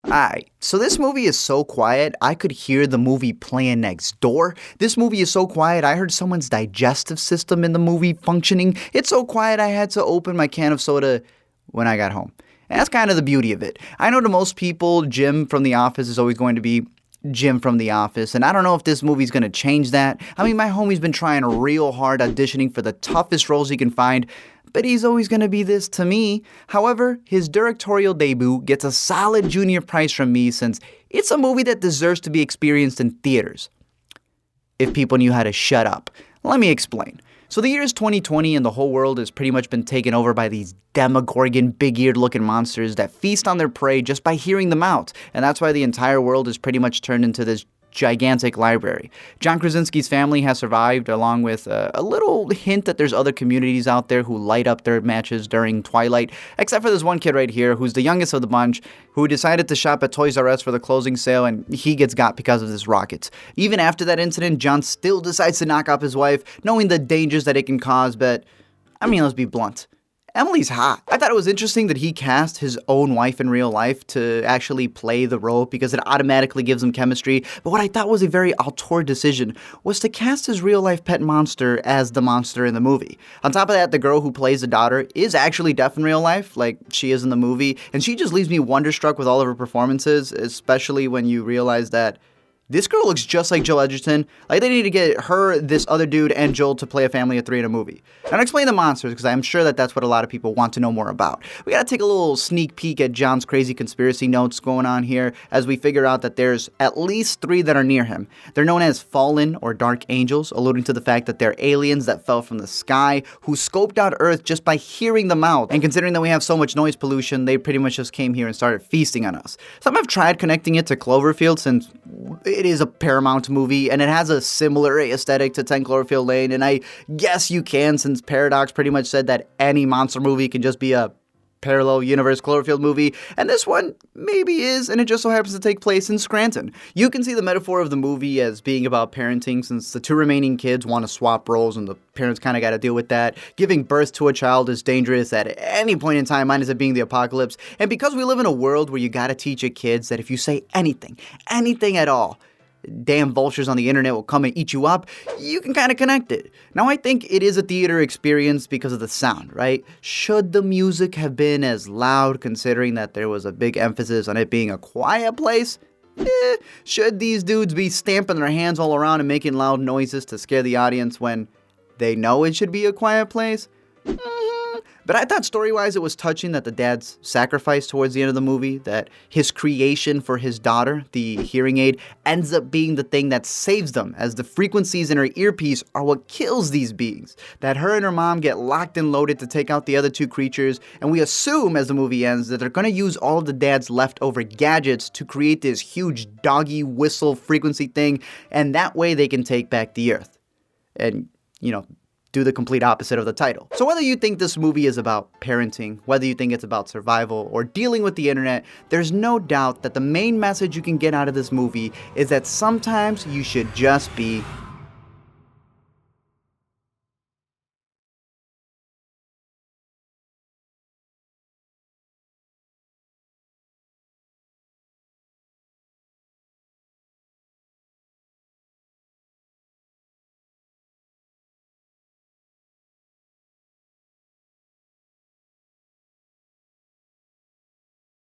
Alright, so this movie is so quiet, I could hear the movie playing next door. This movie is so quiet, I heard someone's digestive system in the movie functioning. It's so quiet, I had to open my can of soda when I got home. And that's kind of the beauty of it. I know to most people, Jim from The Office is always going to be Jim from The Office, and I don't know if this movie's gonna change that. I mean, my homie's been trying real hard auditioning for the toughest roles he can find, but he's always gonna be this to me. However, his directorial debut gets a solid junior prize from me since it's a movie that deserves to be experienced in theaters. If people knew how to shut up. Let me explain. So the year is 2020 and the whole world has pretty much been taken over by these Demogorgon, big-eared looking monsters that feast on their prey just by hearing them out. And that's why the entire world is pretty much turned into this gigantic library. John Krasinski's family has survived, along with a little hint that there's other communities out there who light up their matches during Twilight, except for this one kid right here who's the youngest of the bunch, who decided to shop at Toys R Us for the closing sale, and he gets got because of this rocket. Even after that incident, John still decides to knock up his wife, knowing the dangers that it can cause, but, I mean, let's be blunt. Emily's hot. I thought it was interesting that he cast his own wife in real life to actually play the role because it automatically gives them chemistry. But what I thought was a very auteur decision was to cast his real life pet monster as the monster in the movie. On top of that, the girl who plays the daughter is actually deaf in real life, like she is in the movie. And she just leaves me wonderstruck with all of her performances, especially when you realize that this girl looks just like Joel Edgerton. Like, they need to get her, this other dude, and Joel to play a family of three in a movie. And I'll explain the monsters, because I'm sure that that's what a lot of people want to know more about. We gotta take a little sneak peek at John's crazy conspiracy notes going on here, as we figure out that there's at least 3 that are near him. They're known as fallen or dark angels, alluding to the fact that they're aliens that fell from the sky, who scoped out Earth just by hearing them out. And considering that we have so much noise pollution, they pretty much just came here and started feasting on us. Some have tried connecting it to Cloverfield, since it is a Paramount movie, and it has a similar aesthetic to 10 Cloverfield Lane, and I guess you can, since Paradox pretty much said that any monster movie can just be a parallel universe Cloverfield movie, and this one maybe is, and it just so happens to take place in Scranton. You can see the metaphor of the movie as being about parenting, since the 2 remaining kids want to swap roles, and the parents kind of got to deal with that. Giving birth to a child is dangerous at any point in time, minus it being the apocalypse, and because we live in a world where you got to teach your kids that if you say anything at all, damn vultures on the internet will come and eat you up, you can kind of connect it. Now, I think it is a theater experience because of the sound, right? Should the music have been as loud, considering that there was a big emphasis on it being a quiet place? Should these dudes be stamping their hands all around and making loud noises to scare the audience when they know it should be a quiet place? But I thought story-wise it was touching that the dad's sacrifice towards the end of the movie, that his creation for his daughter, the hearing aid, ends up being the thing that saves them, as the frequencies in her earpiece are what kills these beings. That her and her mom get locked and loaded to take out the other 2 creatures, and we assume as the movie ends that they're going to use all of the dad's leftover gadgets to create this huge doggy whistle frequency thing, and that way they can take back the Earth. And, you know, do the complete opposite of the title. So whether you think this movie is about parenting, whether you think it's about survival, or dealing with the internet, there's no doubt that the main message you can get out of this movie is that sometimes you should just be